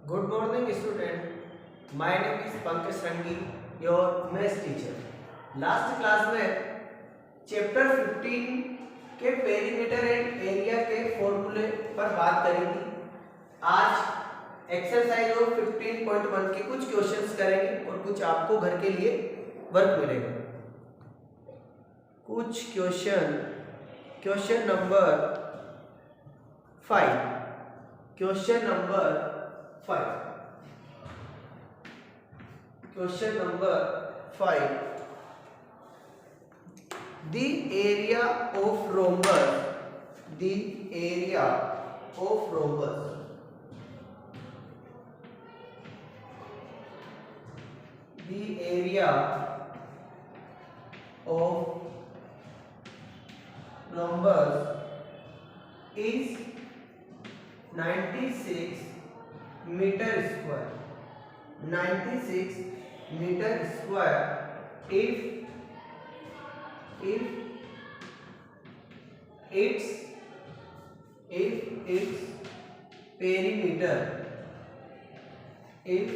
Good morning, student. My name is Pankaj Sangi, your maths teacher. Last class में chapter 15 के perimeter and area के फॉर्मूले पर बात करी थी। आज एक्सरसाइज और 15.1 के कुछ क्वेश्चंस करेंगे और कुछ आपको घर के लिए वर्क मिलेगा। कुछ question number 5 Question number 5. The area of rhombus. The area of rhombus. The area of rhombus is 96 meter square. 96 meter square if its perimeter is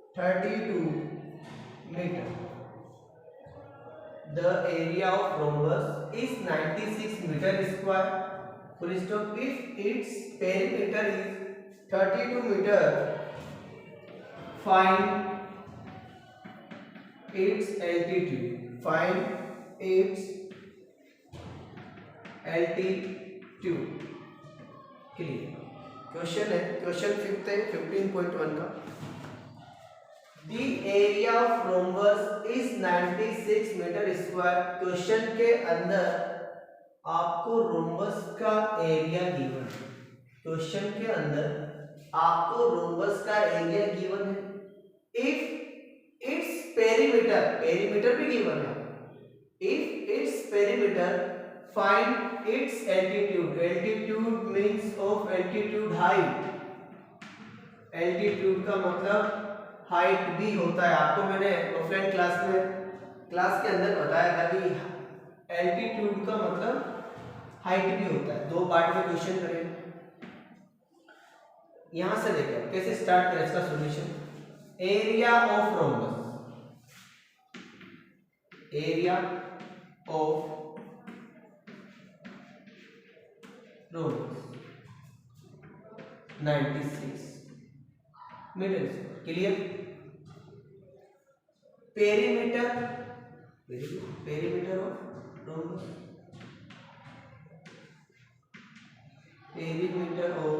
32 meter. The area of rhombus is 96 meter square. Full stop. If its perimeter is 32 meter, find its altitude. Find its altitude. Clear question है, question 5 है 15.1 का। The area of rhombus is 96 metre square. Question के अंदर आपको rhombus का area given है। Question के अंदर आपको रोम्बस का एरिया गिवन है। इफ इट्स पेरीमीटर भी गिवन है। If its perimeter, find its altitude. Altitude means of altitude height. Altitude का मतलब हाइट भी होता है। आपको मैंने ऑफलाइन क्लास के अंदर बताया था कि एल्टीट्यूड का मतलब हाइट भी होता है। दो पार्ट में क्वेश्चन करेंगे। यहां से देखिए कैसे स्टार्ट करें इसका solution. Area of rhombus, area of rhombus 96 metre. Clear. Perimeter of rhombus, perimeter of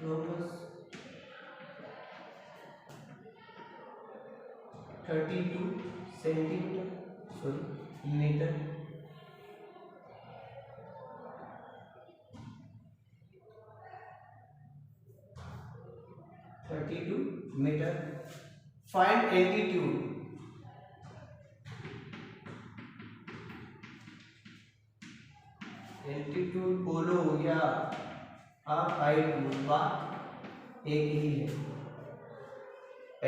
rhombus 32 centimetre, sorry metre. Metre. Find altitude. Altitude बोलो या आप हाइट बोलो, बात एक ही है।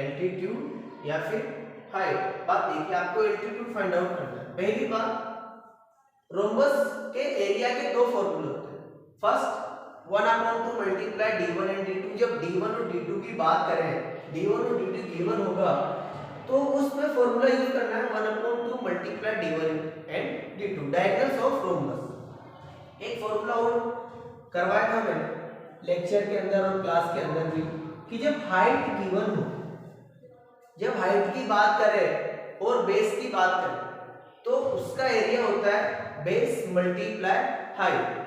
एल्टीट्यूड या फिर हाइट, बात एक ही। आपको एल्टीट्यूड फाइंड आउट करना है। पहली बात, रोम्बस के एरिया के दो फॉर्मूले होते हैं। First 1/2 multiply d1 and d2। जब d1 और d2 की बात करें, d1 और d2 गिवन होगा तो उसमें फॉर्मूला यूज करना है 1/2 multiply d1 and d2। Diagonals of rhombus. एक फॉर्मूला और करवाया था मैंने लेक्चर के अंदर और क्लास के अंदर भी कि जब हाइट गिवन हो, जब हाइट की बात करें और बेस की बात करें तो उसका एरिया होता है बेस मल्टीप्लाई हाइट।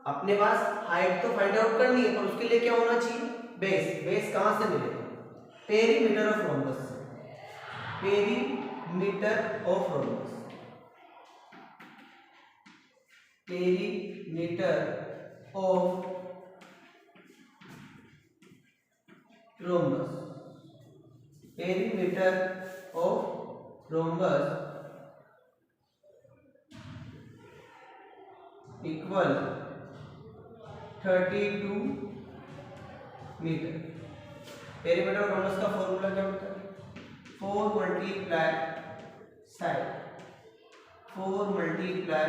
अपने पास हाइट तो फाइंड आउट करनी है, पर उसके लिए क्या होना चाहिए? बेस। बेस कहां से मिलेगा? Perimeter of rhombus. Perimeter of rhombus, perimeter of rhombus, perimeter of rhombus equal 32 metre. Perimeter of rhombus का फॉर्मूला क्या होता है? 4 multiply side, 4 multiply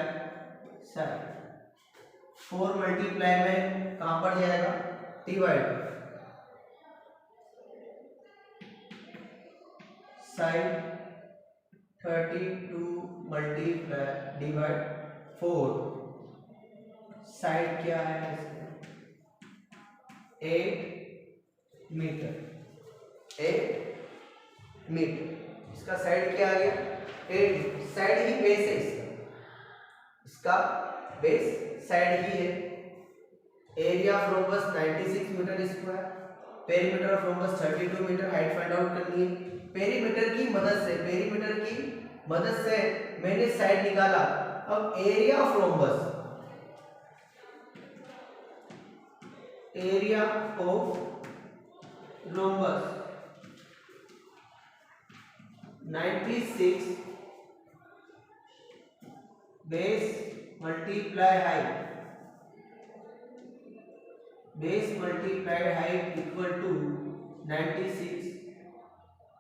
side, 4 multiply में कहां पर जाएगा, divide, side 32 multiply divide 4, side क्या है, 8 मीटर, 8 मीटर, इसका साइड क्या आ गया, 8, साइड ही बेस है इसका बेस साइड ही है। Area of rhombus 96 metre square, perimeter of rhombus 32 metre, height find out करनी है। पेरीमीटर की मदद से मैंने साइड निकाला। अब area of rhombus, area of rhombus 96 base multiply height, base multiplied height equal to 96,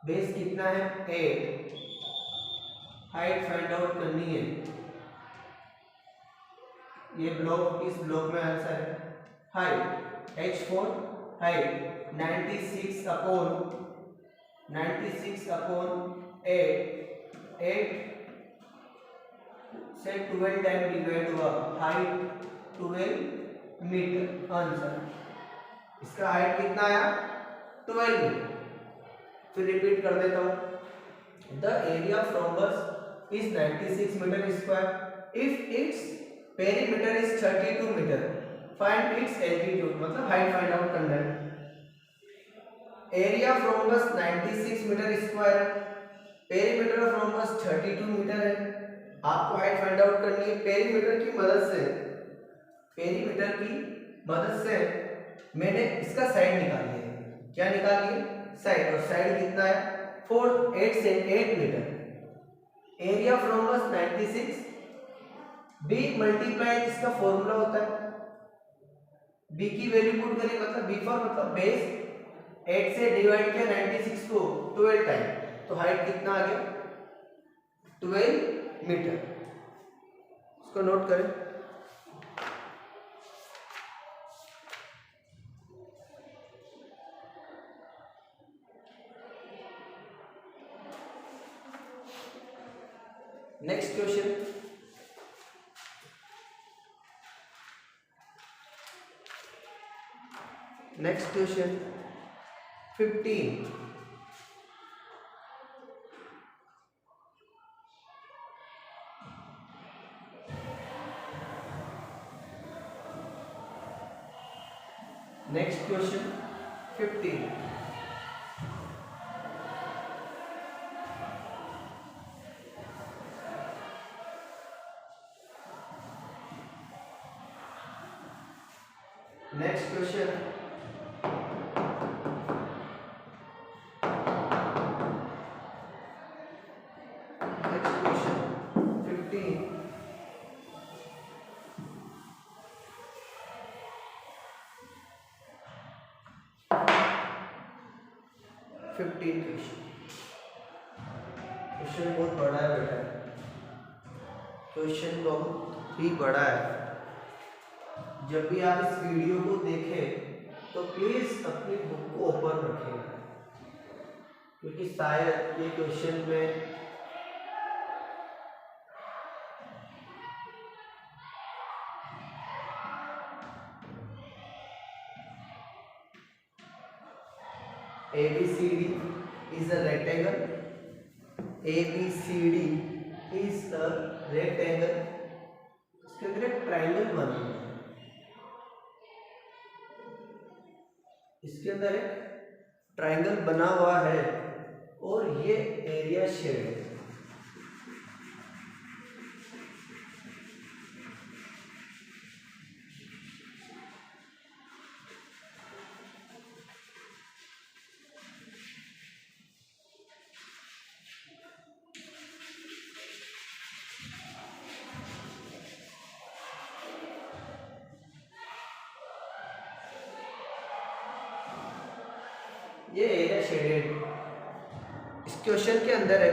base कितना है 8, हाइट फाइंड आउट करनी है। ये ब्लॉक, इस ब्लॉक में आंसर है हाइट h4, हाइट 96 अपॉन 8 से 12 टाइम डिवाइड हुआ, हाइट 12 मीटर आंसर। इसका हाइट कितना आया 12 मीटर। फिर रिपीट कर देता हूं, the area of rhombus is 96 metre square if its perimeter is 32 metre, find its altitude, मतलब हाइट फाइंड आउट करना है। Area of rhombus 96 metre square, perimeter of rhombus 32 metre है, आपको हाइट फाइंड आउट करनी है। पेरीमीटर की मदद से मैंने इसका साइड निकाली है। क्या निकाली है, साइड, और साइड कितना है 8 metre. Area of rhombus 96, B multiply, इसका फॉर्मूला होता है, बी की वैल्यू पुट करें, मतलब बी फॉर मतलब बेस, 8 से डिवाइड किया 96 को 12 टाइम, तो हाइट कितना आ गया 12 मीटर। इसको नोट करें। Next question, next question 15, next question 15, next question 15 question बहुत बड़ा है बेटा, क्वेश्चन बहुत ही बड़ा है। जब भी आप इस वीडियो को देखें तो प्लीज अपनी बुक को ओपन रखें, क्योंकि शायद ये क्वेश्चन में ABCD is a rectangle, ABCD is a rectangle, इसके अंदर एक ट्राइंगल बना हुआ है, इसके अंदर एक ट्राइंगल बना हुआ है और ये एरिया शेड है। ये एरिया शेडेड इस क्वेश्चन के अंदर है।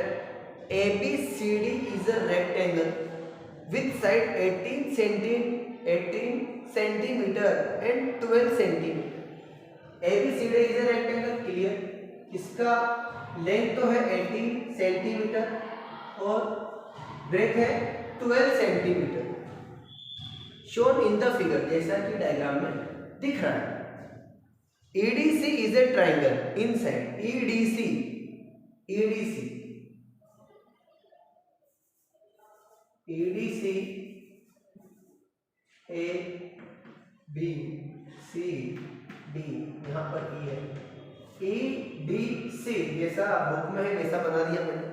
ABCD is a rectangle with side 18 centimeter and 12 centimeter. ABCD is a rectangle, clear. इसका लेंथ तो है 18 सेंटीमीटर और ब्रेथ है 12 centimetre, shown in the figure, जैसा कि डायग्राम में दिख रहा है। EDC is a triangle inside EDC A B C D, यहाँ पर E है, EDC जैसा बुक में है वैसा बना दिया मैंने।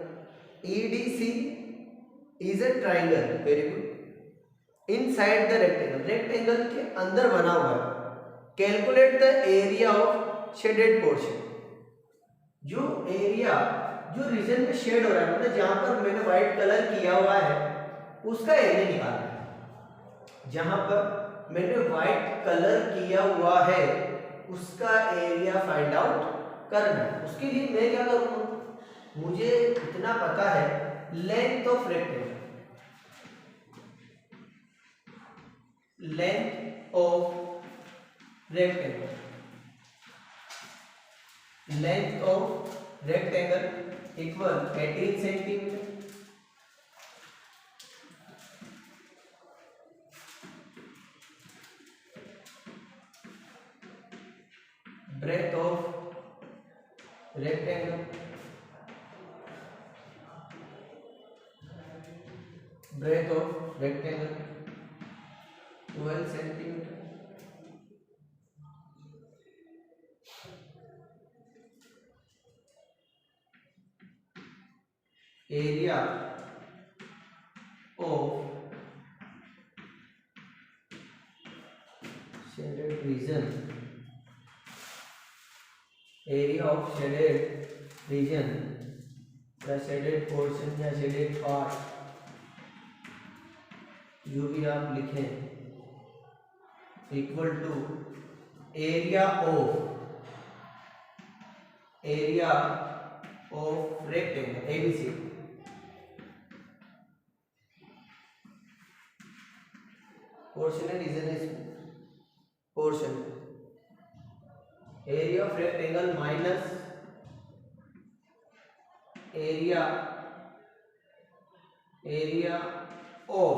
EDC is a triangle, very good, inside the rectangle, rectangle के अंदर बना हुआ है। Calculate the area of shaded portion, जो एरिया, जो रीजन में शेड हो रहा है, मतलब जहां पर मैंने व्हाइट कलर किया हुआ है उसका एरिया निकालना है। जहां पर मैंने व्हाइट कलर किया हुआ है उसका एरिया फाइंड आउट करना है। उसके लिए मैं क्या करूंगा, मुझे इतना पता है, length of rectangle, length of rectangle, length of rectangle equal 18 centimetre, breadth of rectangle, breadth of rectangle 12 centimeter, area of shaded region, area of shaded region या shaded portion या shaded part, जो भी आप लिखें, equal to area of rectangle ABC। Portion है, region है इसमें, portion, area of rectangle minus area of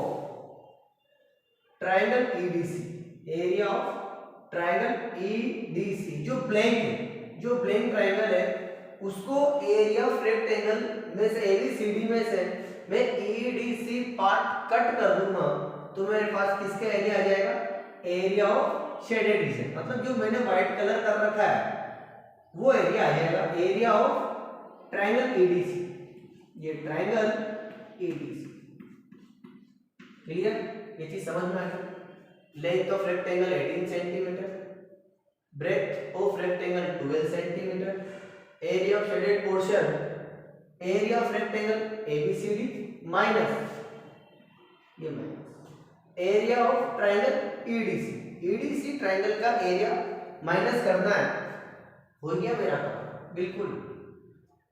triangle EDC, area of triangle EDC, जो ब्लैंक है, जो ब्लैंक ट्रायंगल है उसको एरिया ऑफ रेक्टेंगल में से ABCD में से मैं EDC पार्ट कट कर दूंगा तो मेरे पास किसका एरिया आ जाएगा, एरिया ऑफ शेडेड रीजन, मतलब जो मैंने व्हाइट कलर कर रखा है वो एरिया आ जाएगा, एरिया ऑफ ट्रायंगल EDC, ये ट्रायंगल EDC, क्लियर, ये चीज समझ में आ गई। Length of rectangle 18 centimetre, breadth of rectangle 12 centimetre, area of shaded portion, area of rectangle ABCD minus, ये minus, area of triangle EDC triangle का एरिया माइनस करना है, हो गया मेरा काम, बिल्कुल।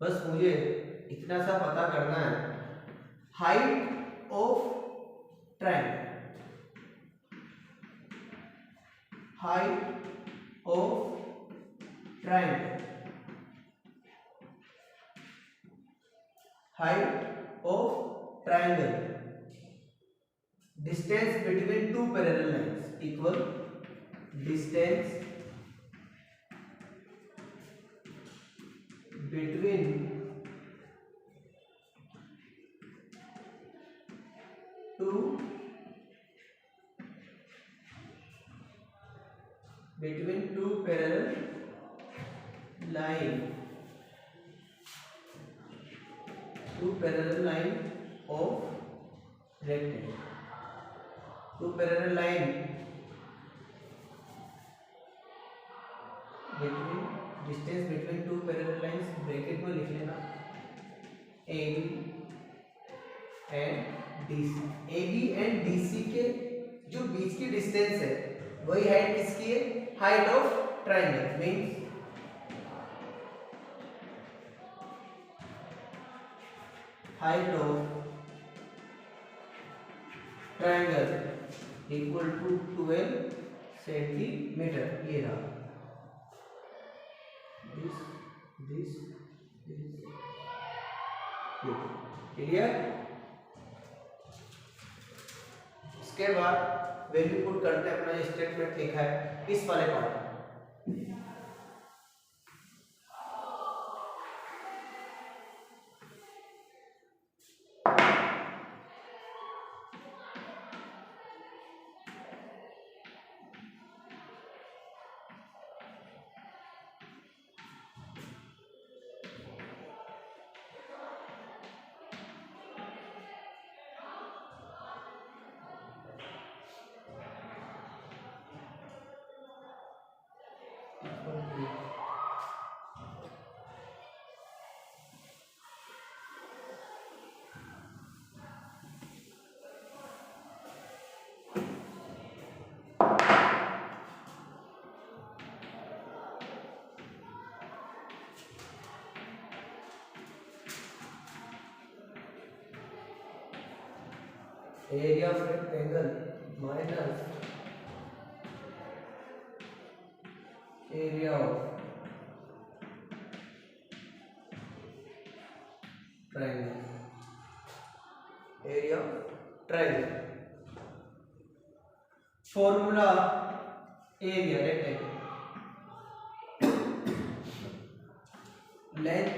बस मुझे इतना सा पता करना है, height of triangle, height of triangle, height of triangle, distance between two parallel lines equal distance between two parallel line, two parallel line of rectangle, two parallel line between, distance between two parallel lines bracket में लिख लेना, AB and DC, AB and DC के जो बीच की distance है वही height किसकी है, height of triangle, means height of triangle equal to 12 centimetre. ये रहा, दिस क्लियर। इसके बाद वैल्यू पुट करते हैं, अपना स्टेटमेंट लिखा है इस वाले part. Area of rectangle minus area of triangle, area triangle. Formula area rectangle, length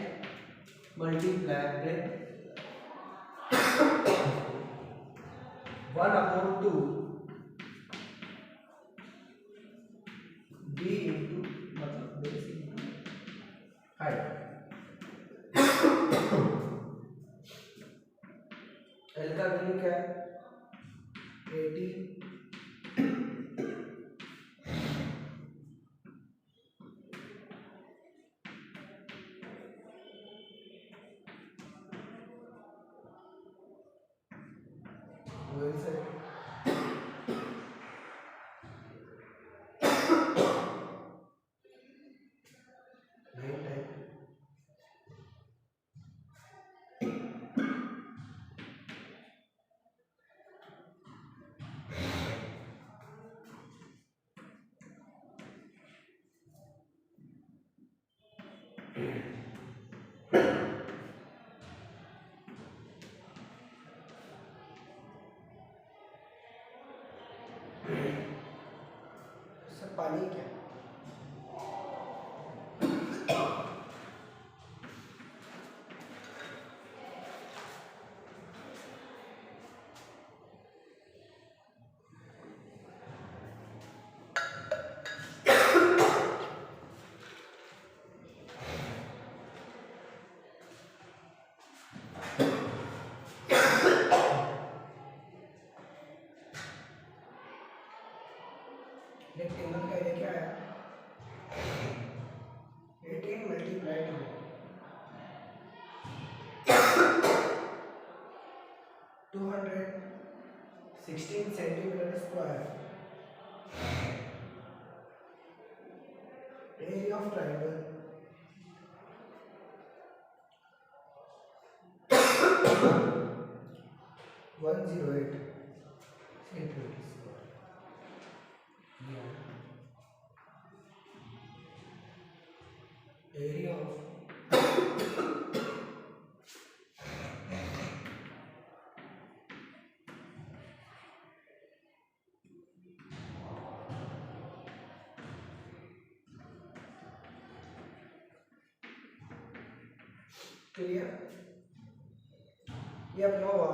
multiply breath 1/2 b into मतलब बेस इंटू हाइट। एल का वैल्यू क्या है 18, से पानी क्या रेक्टेंगल का एरिया क्या है 18 multiply 216 centimetre square. Area of triangle 108 centimetre square. Area of clear. ये अपना हुआ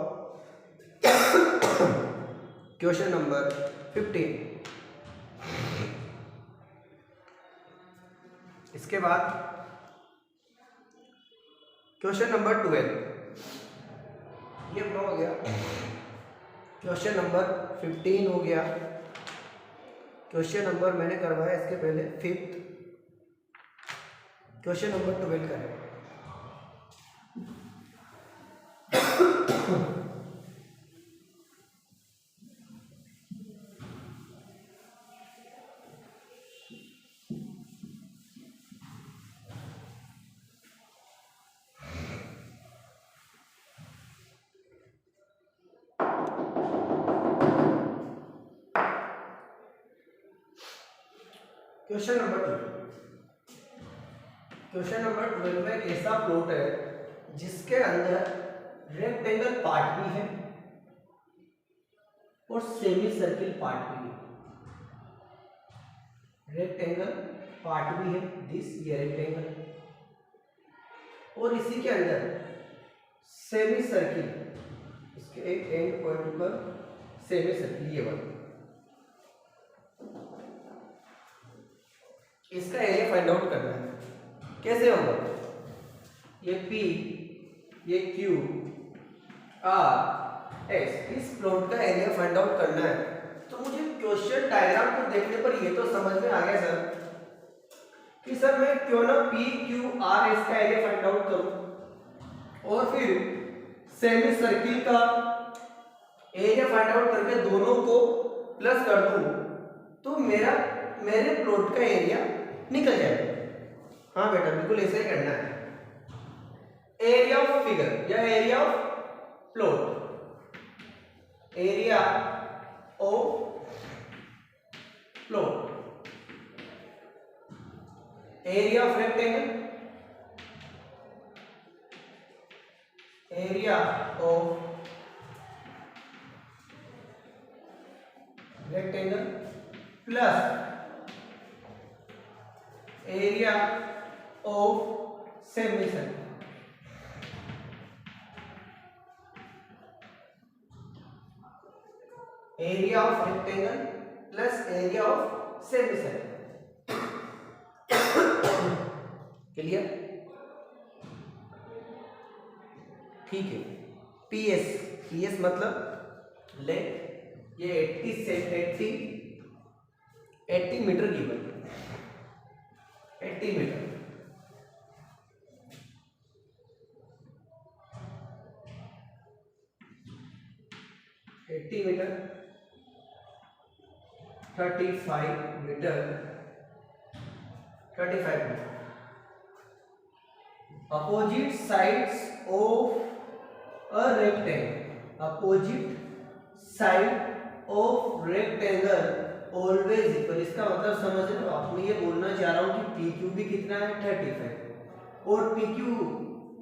क्वेश्चन नंबर 15। इसके बाद क्वेश्चन नंबर 12, ये अपना हो गया क्वेश्चन नंबर 15 हो गया। क्वेश्चन नंबर मैंने करवाया इसके पहले 5th, क्वेश्चन नंबर 12 का है। क्वेश्चन नंबर 12 में एक ऐसा प्लॉट है जिसके अंदर रेक्टेंगल पार्ट भी है और सेमी सर्किल पार्ट भी है। रेक्टेंगल पार्ट भी है, दिस ये रेक्टेंगल, और इसी के अंदर सेमी सर्किल, इसके एक एंड पॉइंट पर सेमी सर्किल ये वाला। इसका एरिया फाइंड आउट करना है। कैसे होगा? ये P, ये Q, R, S, इस प्लॉट का एरिया फाइंड आउट करना है। तो मुझे क्वेश्चन डायग्राम को देखने पर ये तो समझ में आ गया सर कि सर मैं क्यों ना P, Q, R, S का एरिया फाइंड आउट करूं और फिर सेमी सर्किल का एरिया फाइंड आउट करके दोनों को प्लस कर दूं तो मेरे प्लॉट का एरिया निकल जाएगा। हाँ बेटा, बिल्कुल ऐसे ही करना है। एरिया ऑफ फिगर या area of plot, area of plot, area of rectangle, area of rectangle plus area of semicircle. Area of rectangle plus area of semicircle. Clear? ठीक है। पीएस मतलब ले ये 80 metre given, 80 metre, 80 metre, 35 metre, 35 metre. Opposite sides of a rectangle, opposite side of rectangle always equal। इसका मतलब समझ रहे हो आप? मैं ये बोलना चाह रहा हूं कि PQ भी कितना है 35 और PQ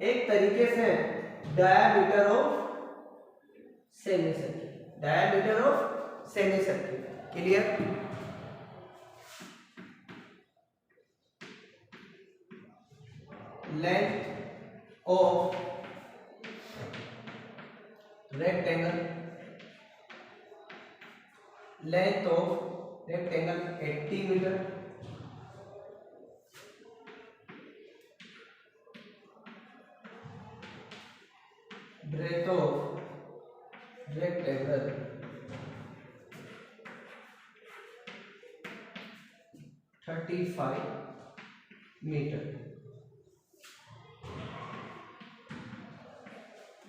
एक तरीके से diameter of semicircle, diameter of semicircle. Clear? Length of rectangle, length of rectangle 80 metre, breadth of rectangle 35 metre,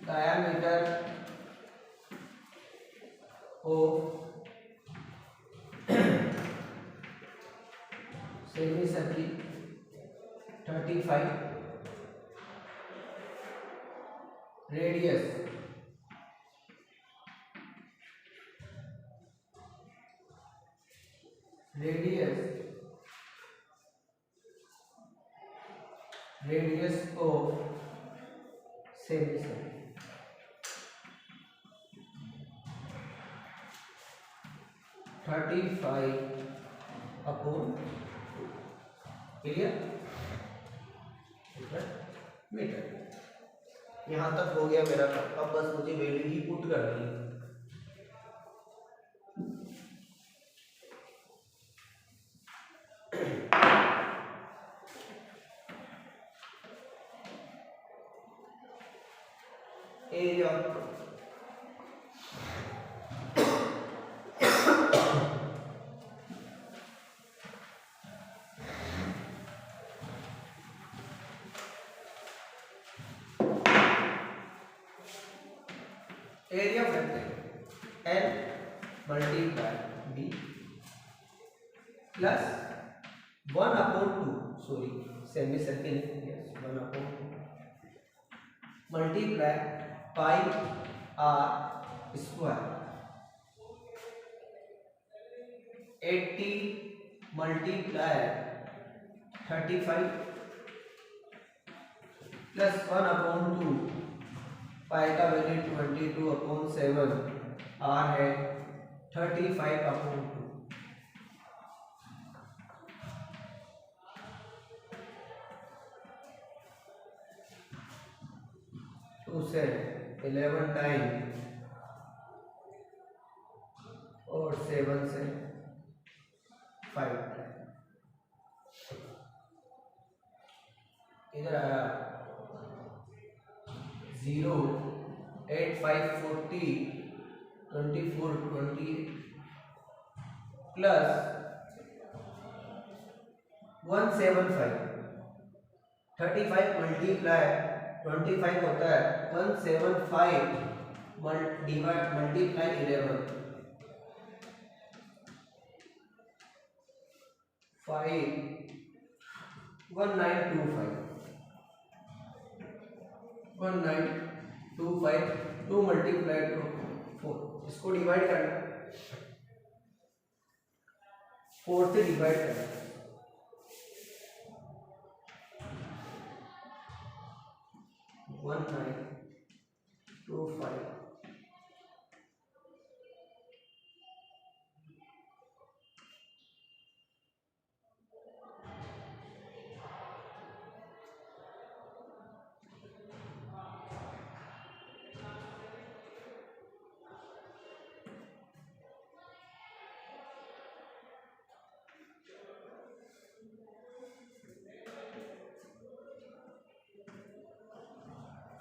diameter of semicircle 35, radius of semicircle 35 upon metre. यहां तक हो गया मेरा काम। अब बस मुझे वैल्यू ही put करनी है। Area area of rectangle L multiply B plus 1/2, sorry semi circle, yes 1/2 multiply pi R square 80 multiply 35 plus 1/2, पाई का वैल्यू 22/7, आर है 35/2। उसे 11 टाइम और 7 से 5 टाइम। इधर आया 0, 8, 5, 40, 24, 20 प्लस 175, 35 मल्टीप्लाई 25 होता है 175 मल्टीप्लाई 11 5 1925 2 मल्टीप्लाई 4, इसको डिवाइड करना 4 से डिवाइड करना 1925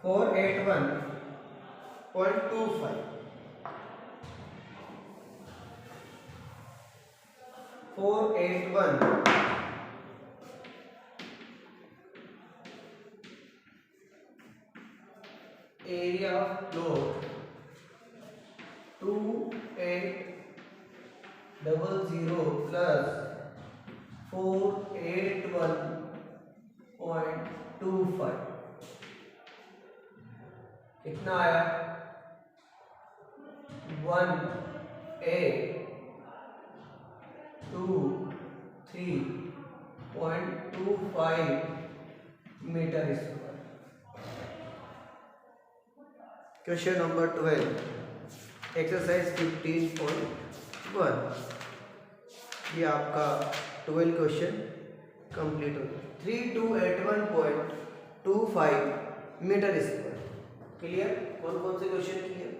481.25 481 area of plot 2800 plus 481.25 कितना आया 1823.25 metre square. Question number 12 exercise 15.1, ये आपका 12 क्वेश्चन कंप्लीट हो गया। 3281.25 मीटर स्क्वायर। क्लियर? कौन कौन से question clear?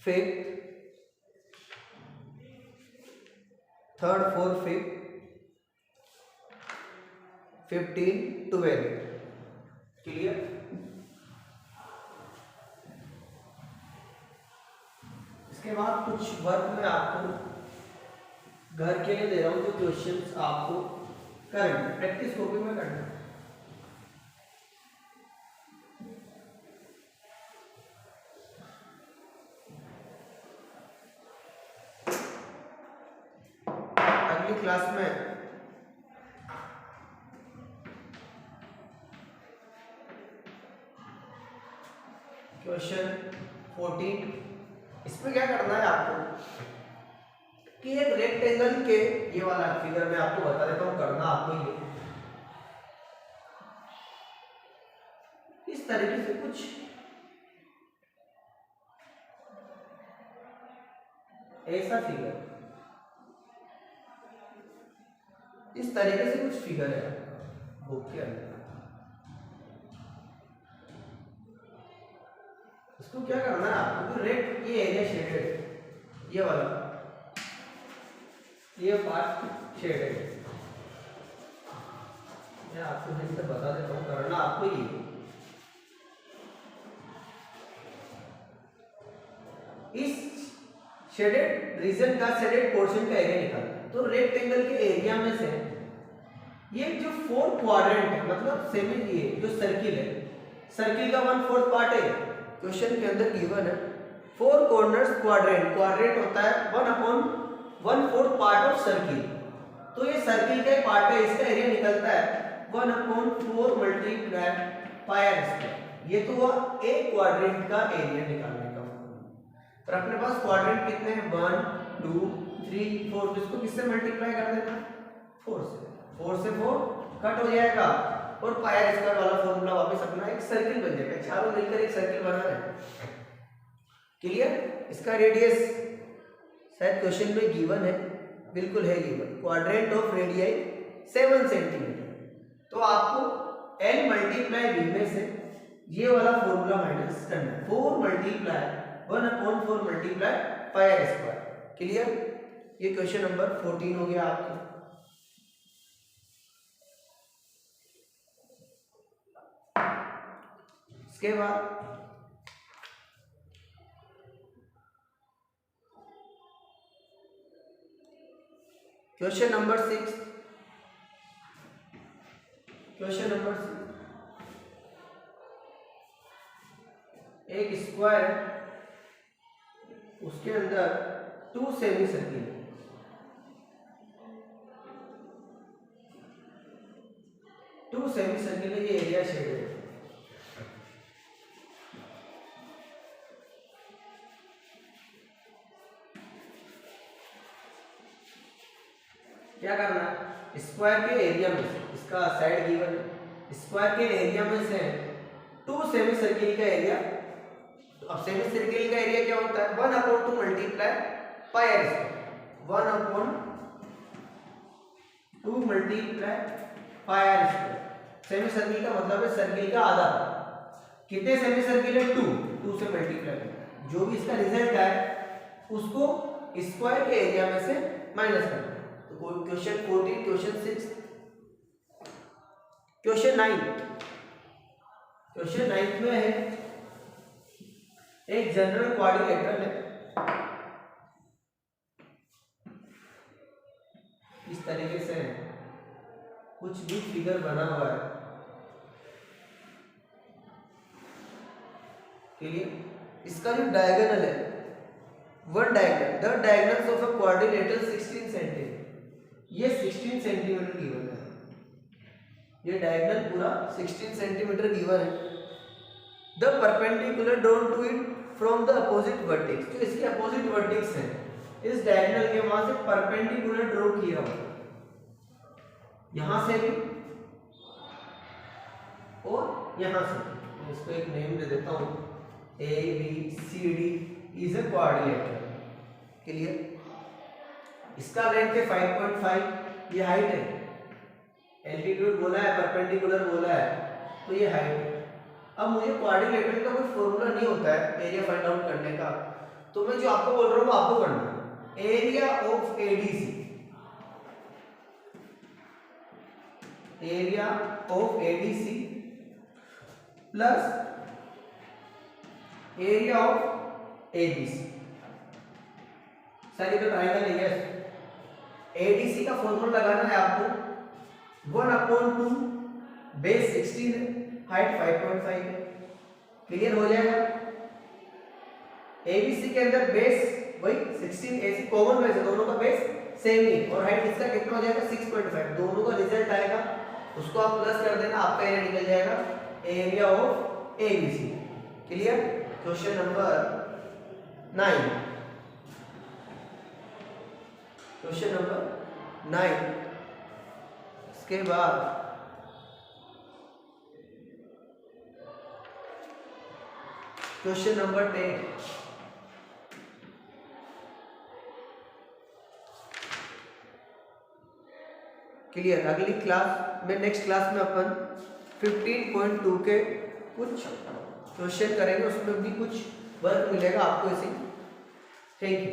Fifth, third, fourth, fifth, 15, 12 clear. इसके बाद कुछ वर्क में आपको घर के लिए दे रहा हूं, जो क्वेश्चंस आपको करना, प्रैक्टिस कॉपी में करना। क्लास में क्वेश्चन 14, इसमें क्या करना है आपको कि एक रेक्टेंगल के, ये वाला फिगर में आपको बता देता हूं, करना आपको ये इस तरीके से कुछ ऐसा फिगर, इस तरीके से कुछ फिगर है बुक के अंदर। इसको क्या करना है आपको, रेड ये एरिया शेडेड, ये वाला ये पार्ट शेडेड, मैं आपको हिंट बता देता हूँ, करना आपको ये इस शेडेड रीजन का, शेडेड पोर्शन का एरिया निकालना। तो रेक्टेंगल के एरिया में से ये जो 4 क्वाड्रेंट है, मतलब सेमी, ये जो सर्किल है, सर्किल का 1/4 पार्ट है, क्वेश्चन के अंदर गिवन है 4 कॉर्नर्स क्वाड्रेंट, क्वाड्रेंट होता है 1/1/4 पार्ट ऑफ सर्किल। तो ये सर्किल का पार्ट है, इसका एरिया निकलता है 1/4 मल्टीप्लाई पाई आर स्क्वायर। ये तो हुआ एक क्वाड्रेंट का एरिया निकालने का। और अपने पास क्वाड्रेंट कितने हैं, 1, 2, 3 4, इसको किससे मल्टीप्लाई कर देना, 4 से, 4 से 4 कट हो जाएगा और पाई आर स्क्वायर वाला फॉर्मूला वापस अपना एक सर्किल बन जाएगा, चारों मिलकर एक सर्किल बना रहे हैं। क्लियर। इसका रेडियस शायद क्वेश्चन में गिवन है, बिल्कुल है given, quadrant of radii 7 centimetre. तो आपको L मल्टीप्लाई B में से ये वाला फॉर्मूला माइनस करना है, 4 multiply 1/4 multiply pi R square. Clear. ये क्वेश्चन नंबर 14 हो गया आपके। इसके बाद क्वेश्चन नंबर 6, क्वेश्चन नंबर 6, एक स्क्वायर उसके अंदर 2 सेमी सर्किल, 2 सेमी सर्किल है, ये एरिया शेड है। क्या करना है, स्क्वायर के एरिया में से, इसका साइड गिवन है, स्क्वायर के एरिया में से 2 सेमी सर्किल का एरिया, तो अब सेमी सर्किल का एरिया क्या होता है, 1/2 multiply pi R square, 1/2 multiply pi R square. Semicircle का मतलब है सर्किल का आधा। कितने सेमी सर्किल है, 2 से मल्टीप्लाई, जो भी इसका रिजल्ट है उसको स्क्वायर के एरिया में से माइनस करना। तो क्वेश्चन 14, क्वेश्चन 6, क्वेश्चन 9, क्वेश्चन 9 में है एक जनरल क्वाड्रिलेटरल है, इस तरीके से कुछ भी फिगर बना हुआ है। क्लियर। इसका जो डायगोनल है, one diagonal, the diagonals of a quadrilateral 16 centimetre, ये 16 सेंटीमीटर गिवन है, ये डायगोनल पूरा 16 सेंटीमीटर गिवन है। The perpendicular drawn to it from the opposite vertex, जो इसके अपोजिट वर्टेक्स है, इस डायगोनल के वहां से परपेंडिकुलर ड्रॉ किया हुआ, यहां से भी और यहां से। मैं इसको एक नेम दे देता हूं, ABCD is a quadrilateral. Clear. इसका लेंथ है 5.5, ये हाइट है, एल्टीट्यूड बोला है, परपेंडिकुलर बोला है, तो ये हाइट है। अब मुझे क्वाड्रिलेटरल का कोई फॉर्मूला नहीं होता है एरिया फाइंड आउट करने का, तो मैं जो आपको बोल रहा हूँ वो आपको करना है। Area of ADC, area of ADC plus area of ABC। Sir ये तो ट्रायंगल है, यस। ADC का फॉर्मूला लगाना है आपको, 1/2 बेस 16 है, हाइट 5.5 है। क्लियर हो जाएगा। ABC के अंदर बेस वही 16, AC कॉमन बेस है, दोनों का बेस सेम ही, और हाइट इसका कितना हो जाएगा 6.5, दोनों का रिजल्ट आएगा, उसको आप प्लस कर देना, आपका एरिया निकल जाएगा, area of ABC। Clear. Question number 9, question number 9। इसके बाद क्वेश्चन नंबर 10। क्लियर। अगली क्लास में, नेक्स्ट क्लास में अपन 15.2 के कुछ क्वेश्चन करेंगे, उसमें भी कुछ वर्क मिलेगा आपको इसी। Thank you.